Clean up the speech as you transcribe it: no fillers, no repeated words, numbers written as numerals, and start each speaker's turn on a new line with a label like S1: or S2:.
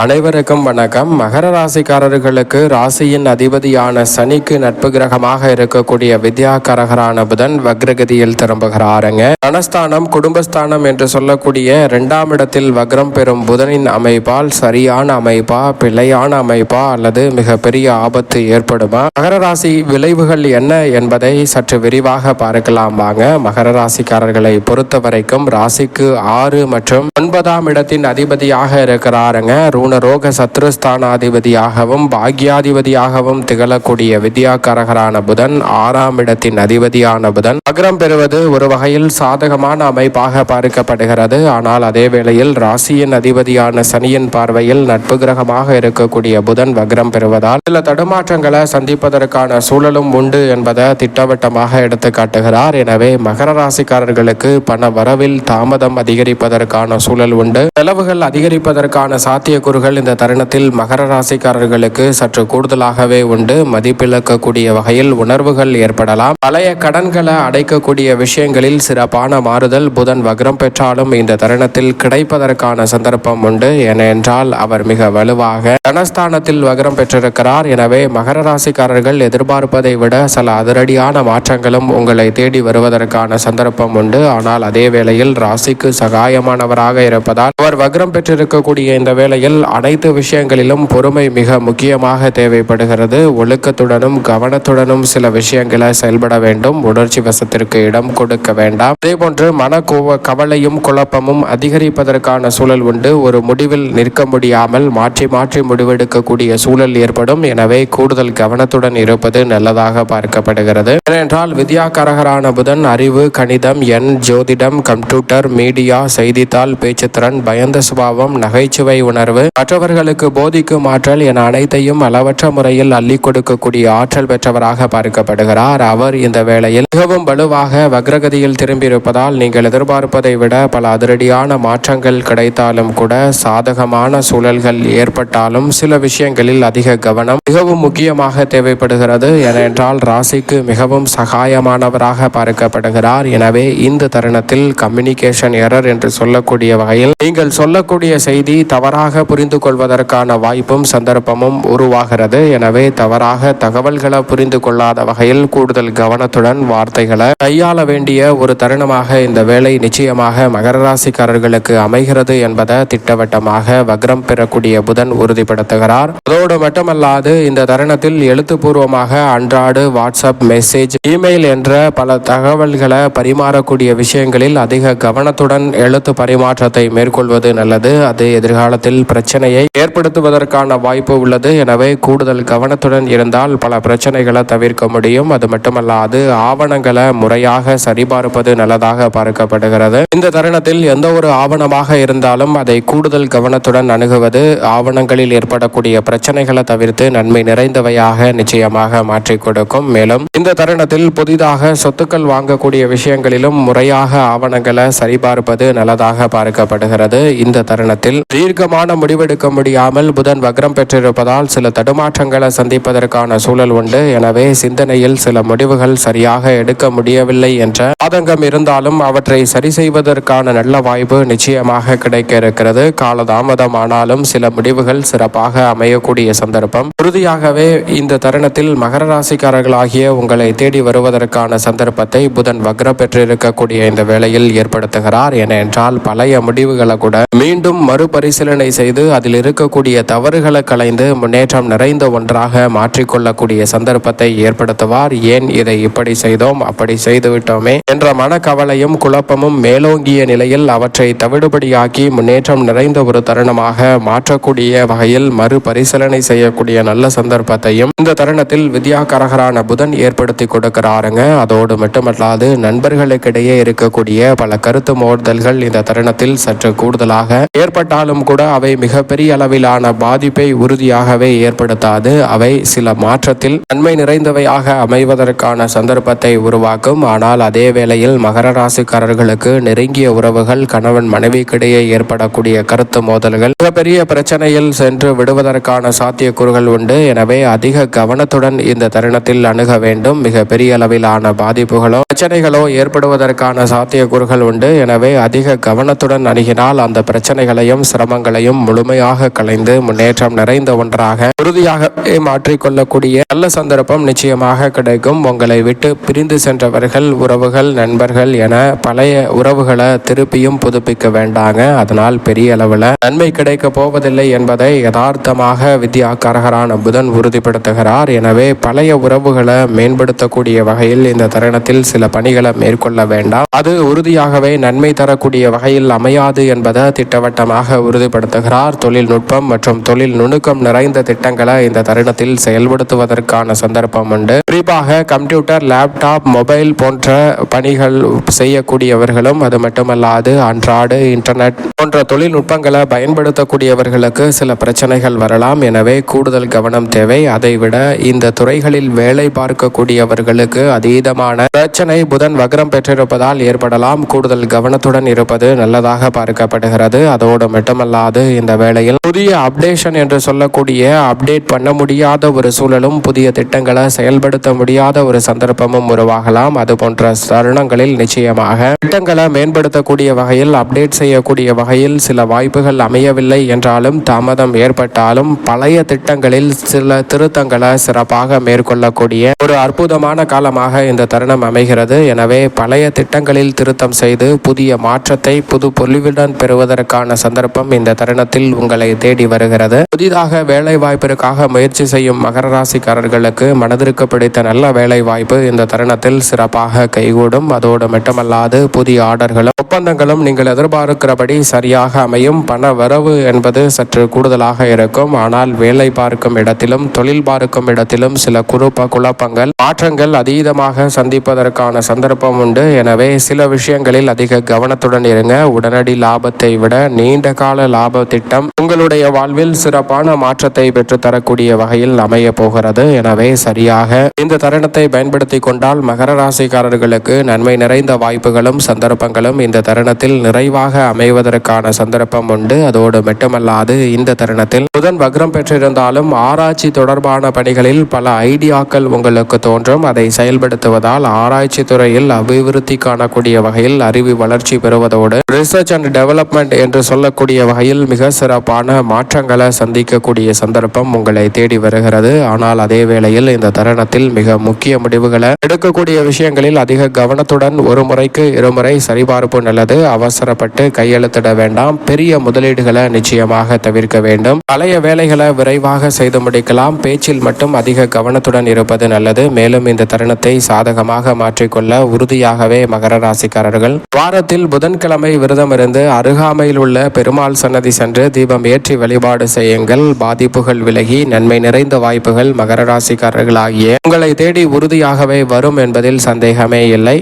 S1: அனைவருக்கும் வணக்கம். மகர ராசிக்காரர்களுக்கு ராசியின் அதிபதியான சனிக்கு நட்பு கிரகமாக இருக்கக்கூடிய வித்யாகாரகரான புதன் வக்ரகதியில் திரும்புகிறாருங்க. தனஸ்தானம் குடும்பஸ்தானம் என்று சொல்லக்கூடிய 2ஆம் இடத்தில் வக்ரம் பெறும் புதனின் அமைப்பால் சரியான அமைப்பா, பிழையான அமைப்பா அல்லது மிகப்பெரிய ஆபத்து ஏற்படுமா? மகர ராசி விளைவுகள் என்ன என்பதை சற்று விரிவாக பார்க்கலாம் வாங்க. மகர ராசிக்காரர்களை பொறுத்த வரைக்கும் ராசிக்கு 6 மற்றும் 9ஆம் இடத்தின் அதிபதியாக இருக்கிறாருங்க. ரோக சத்ருஸ்தானாதிபதியாகவும் பாக்யாதிபதியாகவும் திகழக்கூடிய வித்யாகாரகரான புதன் 6ஆம் இடத்தின் அதிபதியான புதன் வக்ரம் பெறுவது ஒரு வகையில் சாதகமான அமைப்பாக பார்க்கப்படுகிறது. ஆனால் அதே வேளையில் ராசியின் அதிபதியான சனியின் பார்வையில் நட்பு கிரகமாக இருக்கக்கூடிய புதன் வக்ரம் பெறுவதால் சில தடுமாற்றங்களை சந்திப்பதற்கான சூழலும் உண்டு என்பதை திட்டவட்டமாக எடுத்து காட்டுகிறார். எனவே மகர ராசிக்காரர்களுக்கு பண வரவில் தாமதம் அதிகரிப்பதற்கான சூழல் உண்டு. செலவுகள் அதிகரிப்பதற்கான சாத்தியக்கூறுகள் இந்த தருணத்தில் மகர ராசிக்காரர்களுக்கு சற்று கூடுதலாகவே உண்டு. மதிப்பிழக்கக்கூடிய வகையில் உணர்வுகள் ஏற்படலாம். பழைய கடன்களை அடைக்கக்கூடிய விஷயங்களில் சிறப்பான மாறுதல் புதன் வக்ரம் பெற்றாலும் இந்த தருணத்தில் கிடைப்பதற்கான சந்தர்ப்பம் உண்டு. ஏனென்றால் அவர் மிக வலுவாக தனஸ்தானத்தில் வக்ரம் பெற்றிருக்கிறார். எனவே மகர ராசிக்காரர்கள் எதிர்பார்ப்பதை விட சில அதிரடியான மாற்றங்களும் உங்களை தேடி வருவதற்கான சந்தர்ப்பம் உண்டு. ஆனால் அதே வேளையில் ராசிக்கு சகாயமானவராக இருப்பதால் அவர் வக்ரம் பெற்றிருக்கக்கூடிய இந்த வேளையில் அனைத்து விஷயங்களிலும் பொறுமை மிக முக்கியமாக தேவைப்படுகிறது. ஒழுக்கத்துடனும் கவனத்துடனும் சில விஷயங்களை செயல்பட வேண்டும். உணர்ச்சி வசத்திற்கு இடம் கொடுக்க வேண்டாம். அதேபோன்று மன கவலையும் குழப்பமும் அதிகரிப்பதற்கான சூழல் உண்டு. ஒரு முடிவில் நிற்க முடியாமல் மாற்றி மாற்றி முடிவெடுக்கக்கூடிய சூழல் ஏற்படும். எனவே கூடுதல் கவனத்துடன் இருப்பது நல்லதாக பார்க்கப்படுகிறது. ஏனென்றால் வித்யாகாரகரான புதன் அறிவு, கணிதம், ஜோதிடம், கம்ப்யூட்டர், மீடியா, செய்தித்தாள், பேச்சுத்திறன், பயந்த சுபாவம், நகைச்சுவை உணர்வு, மற்றவர்களுக்கு போதிக்கும் ஆற்றல் என அனைத்தையும் அளவற்ற முறையில் அள்ளி கொடுக்கக்கூடிய ஆற்றல் பெற்றவராக பார்க்கப்படுகிறார். அவர் இந்த வேளையில் மிகவும் வலுவாக வக்ரகதியில் திரும்பியிருப்பதால் நீங்கள் எதிர்பார்ப்பதை விட பல அதிரடியான மாற்றங்கள் கிடைத்தாலும் கூட சாதகமான சூழல்கள் ஏற்பட்டாலும் சில விஷயங்களில் அதிக கவனம் மிகவும் முக்கியமாக தேவைப்படுகிறது. ஏனென்றால் ராசிக்கு மிகவும் சகாயமானவராக பார்க்கப்படுகிறார். எனவே இந்த தருணத்தில் கம்யூனிகேஷன் எரர் என்று சொல்லக்கூடிய வகையில் நீங்கள் சொல்லக்கூடிய செய்தி தவறாக புரிந்து கொள்வதற்கான வாய்ப்பும் சந்தர்ப்பமும் உருவாகிறது. எனவே தவறாக தகவல்களை புரிந்து கொள்ளாத வகையில் கூடுதல் கவனத்துடன் வார்த்தைகளை கையாள வேண்டிய ஒரு தருணமாக இந்த வேலை நிச்சயமாக மகர ராசிக்காரர்களுக்கு அமைகிறது என்பதை திட்டவட்டமாக வக்ரம் பெறக்கூடிய புதன் உறுதிப்படுத்துகிறார். அதோடு மட்டுமல்லாது இந்த தருணத்தில் எழுத்துப்பூர்வமாக அன்றாடு வாட்ஸ்அப், மெசேஜ், இமெயில் என்ற பல தகவல்களை பரிமாறக்கூடிய விஷயங்களில் அதிக கவனத்துடன் எழுத்து பரிமாற்றத்தை மேற்கொள்வது நல்லது. அது எதிர்காலத்தில் பிரச்சனையை ஏற்படுத்துவதற்கான வாய்ப்பு உள்ளது. எனவே கூடுதல் கவனத்துடன் இருந்தால் பல பிரச்சனைகளை தவிர்க்க முடியும். அது மட்டுமல்லாது ஆவணங்களை முறையாக சரிபார்ப்பது நல்லதாக பார்க்கப்படுகிறது. இந்த தருணத்தில் எந்த ஒரு ஆவணமாக இருந்தாலும் அதை கூடுதல் கவனத்துடன் அணுகுவது ஆவணங்களில் ஏற்படக்கூடிய பிரச்சனைகளை தவிர்த்து நன்மை நிறைந்தவையாக நிச்சயமாக மாற்றிக் கொடுக்கும். மேலும் இந்த தருணத்தில் புதிதாக சொத்துக்கள் வாங்கக்கூடிய விஷயங்களிலும் முறையாக ஆவணங்களை சரிபார்ப்பது நல்லதாக பார்க்கப்படுகிறது. இந்த தருணத்தில் தீர்க்கமான முடிவெடுக்க முடியாமல் புதன் வக்ரம் பெற்றிருப்பதால் சில தடுமாற்றங்களை சந்திப்பதற்கான சூழல் உண்டு. எனவே சிந்தனையில் சில முடிவுகள் சரியாக எடுக்க முடியவில்லை என்ற ஆதங்கம் இருந்தாலும் அவற்றை சரி செய்வதற்கான நல்ல வாய்ப்பு நிச்சயமாக கிடைக்க இருக்கிறது. காலதாமதமானாலும் சில முடிவுகள் சிறப்பாக அமையக்கூடிய சந்தர்ப்பம் உறுதியாகவே இந்த தருணத்தில் மகர ராசிக்காரர்களாகிய உங்களை தேடி வருவதற்கான சந்தர்ப்பத்தை புதன் வக்ரம் பெற்றிருக்கக்கூடிய இந்த வேளையில் ஏற்படுத்துகிறார். ஏனென்றால் பழைய முடிவுகளை கூட மீண்டும் மறுபரிசீலனை செய்து அதில் இருக்கக்கூடிய தவறுகளை களைந்து முன்னேற்றம் நிறைந்த ஒன்றாக மாற்றிக்கொள்ளக்கூடிய சந்தர்ப்பத்தை ஏற்படுத்துவார். ஏன் இதை இப்படி செய்தோம், அப்படி செய்துவிட்டோமே என்ற மனக்கவலையும் குழப்பமும் மேலோங்கிய நிலையில் அவற்றை தவிடுபடியாக்கி முன்னேற்றம் நிறைந்த ஒரு தருணமாக மாற்றக்கூடிய வகையில் மறுபரிசீலனை செய்யக்கூடிய நல்ல சந்தர்ப்பத்தையும் இந்த தருணத்தில் வித்யாகாரகரான புதன் ஏற்படுத்தி கொடுக்கிறாருங்க. அதோடு மட்டுமல்லாது நண்பர்களுக்கிடையே இருக்கக்கூடிய பல கருத்து மோதல்கள் இந்த தருணத்தில் சற்று கூடுதலாக ஏற்பட்டாலும் கூட அவை மிகப்பெரிய அளவிலான பாதிப்பை உறுதியாகவே ஏற்படுத்தாது. அவை சில மாற்றத்தில் நன்மை நிறைந்தவையாக அமைவதற்கான சந்தர்ப்பத்தை உருவாக்கும். ஆனால் அதே வேளையில் மகர ராசிக்காரர்களுக்கு நெருங்கிய உறவுகள், கணவன் மனைவிக்கிடையே ஏற்படக்கூடிய கருத்து மோதல்கள் மிகப்பெரிய பிரச்சனையில் சென்று விடுவதற்கான சாத்தியக்கூறுகள் உண்டு. எனவே அதிக கவனத்துடன் இந்த தருணத்தில் அணுக வேண்டும். மிக பெரிய அளவிலான பாதிப்புகளோ பிரச்சனைகளோ ஏற்படுவதற்கான சாத்தியக்கூறுகள் உண்டு. எனவே அதிக கவனத்துடன் அணுகினால் அந்த பிரச்சனைகளையும் சிரமங்களையும் முழு முழுமையாக கலைந்து முன்னேற்றம் நிறைந்த ஒன்றாக உறுதியாக மாற்றிக்கொள்ளக்கூடிய நல்ல சந்தர்ப்பம் நிச்சயமாக கிடைக்கும். உங்களை விட்டு பிரிந்து சென்றவர்கள், உறவுகள், நண்பர்கள் என பழைய உறவுகளை திருப்பியும் புதுப்பிக்க வேண்டாங்க. அதனால் பெரிய அளவில் நன்மை கிடைக்க போவதில்லை என்பதை யதார்த்தமாக வித்யாகாரகரான புதன் உறுதிப்படுத்துகிறார். எனவே பழைய உறவுகளை மேம்படுத்தக்கூடிய வகையில் இந்த தருணத்தில் சில பணிகளை மேற்கொள்ள வேண்டாம். அது உறுதியாகவே நன்மை தரக்கூடிய வகையில் அமையாது என்பதை திட்டவட்டமாக உறுதிப்படுத்துகிறார். தொழில்நுட்பம் மற்றும் தொழில் நுணுக்கம் நிறைந்த திட்டங்களை இந்த தருணத்தில் செயல்படுத்துவதற்கான சந்தர்ப்பம் உண்டு. குறிப்பாக கம்ப்யூட்டர், லேப்டாப், மொபைல் போன்ற பணிகள் செய்யக்கூடியவர்களும், அது மட்டுமல்லாது அன்றாட இன்டர்நெட் போன்ற தொழில்நுட்பங்களை பயன்படுத்தக்கூடியவர்களுக்கு சில பிரச்சனைகள் வரலாம். எனவே கூடுதல் கவனம் தேவை. அதைவிட இந்த துறைகளில் வேலை பார்க்கக்கூடியவர்களுக்கு அதீதமான பிரச்சனை புதன் வக்ரம் பெற்றிருப்பதால் ஏற்படலாம். கூடுதல் கவனத்துடன் இருப்பது நல்லதாக பார்க்கப்படுகிறது. அதோடு மட்டுமல்லாது இந்த வேளையில் புதிய அப்டேஷன் என்று சொல்லக்கூடிய அப்டேட் பண்ண முடியாத ஒரு சூழலும், புதிய திட்டங்களை செயல்படுத்த முடியாத ஒரு சந்தர்ப்பமும் உருவாகலாம். அது போன்ற தருணங்களில் நிச்சயமாக திட்டங்களை மேம்படுத்தக்கூடிய வகையில், அப்டேட் செய்யக்கூடிய வகையில் சில வாய்ப்புகள் அமையவில்லை என்றாலும், தாமதம் ஏற்பட்டாலும் பழைய திட்டங்களில் சில திருத்தங்களை சிறப்பாக மேற்கொள்ளக்கூடிய ஒரு அற்புதமான காலமாக இந்த தருணம் அமைகிறது. எனவே பழைய திட்டங்களில் திருத்தம் செய்து புதிய மாற்றத்தை புது பொலிவுடன் பெறுவதற்கான சந்தர்ப்பம் இந்த தருணத்தில் உங்களை தேடி வருகிறது. புதிதாக வேலை வாய்ப்பிற்காக முயற்சி செய்யும் மகர ராசிக்காரர்களுக்கு மனதிற்கு பிடித்த நல்ல வேலை வாய்ப்பு இந்த தருணத்தில் சிறப்பாக கைகூடும். அதோடு மட்டுமல்லாது புதிய ஆர்டர்களும் ஒப்பந்தங்களும் நீங்கள் எதிர்பார்க்கிறபடி சரியாக அமையும். பண வரவு என்பது சற்று கூடுதலாக இருக்கும். ஆனால் வேலை பார்க்கும் இடத்திலும் தொழில் பார்க்கும் இடத்திலும் சில குழப்பங்கள், மாற்றங்கள் அதீதமாக சந்திப்பதற்கான சந்தர்ப்பம் உண்டு. எனவே சில விஷயங்களில் அதிக கவனத்துடன் இருங்க. உடனடி லாபத்தை விட நீண்ட கால லாப திட்டம் உங்களுடைய வாழ்வில் சிறப்பான மாற்றத்தை பெற்றுத்தரக்கூடிய வகையில் அமைய போகிறது. எனவே சரியாக இந்த தருணத்தை பயன்படுத்தி கொண்டால் மகர ராசிக்காரர்களுக்கு நன்மை நிறைந்த வாய்ப்புகளும் சந்தர்ப்பங்களும் இந்த தருணத்தில் நிறைவாக அமைவதற்கான சந்தர்ப்பம் உண்டு. அதோடு மட்டுமல்லாது இந்த தருணத்தில் புதன் வக்ரம் பெற்றிருந்தாலும் ஆராய்ச்சி தொடர்பான பணிகளில் பல ஐடியாக்கள் உங்களுக்கு தோன்றும். அதை செயல்படுத்துவதால் ஆராய்ச்சி துறையில் அபிவிருத்தி காணக்கூடிய வகையில் அறிவு வளர்ச்சி பெறுவதோடு ரிசர்ச் அண்ட் டெவலப்மெண்ட் என்று சொல்லக்கூடிய வகையில் மிக சிறப்பான மாற்றங்களை சந்திக்கக்கூடிய சந்தர்ப்பம் உங்களை தேடி வருகிறது. ஆனால் அதே வேளையில் இந்த தருணத்தில் மிக முக்கிய முடிவுகளை எடுக்கக்கூடிய விஷயங்களில் அதிக கவனத்துடன் ஒரு முறைக்கு இருமுறை சரிபார்ப்பு நல்லது. அவசரப்பட்டு கையெழுத்திட வேண்டாம். பெரிய முதலீடுகளை நிச்சயமாக தவிர்க்க வேண்டும். பழைய வேலைகளை விரைவாக செய்து முடிக்கலாம். பேச்சில் மட்டும் அதிக கவனத்துடன் இருப்பது நல்லது. மேலும் இந்த தருணத்தை சாதகமாக மாற்றிக்கொள்ள உறுதியாகவே மகர ராசிக்காரர்கள் வாரத்தில் புதன்கிழமை விரதம் இருந்து அருகாமையில் உள்ள பெருமாள் சன்னதி சென்று தீபம் ஏற்றி வழிபாடு செய்யுங்கள். பாதிப்புகள் விலகி நன்மை நிறைந்த வாய்ப்புகள் மகர ராசிக்காரர்களாகிய உங்களை தேடி உறுதியாகவே வரும் என்பதில் சந்தேகமே இல்லை.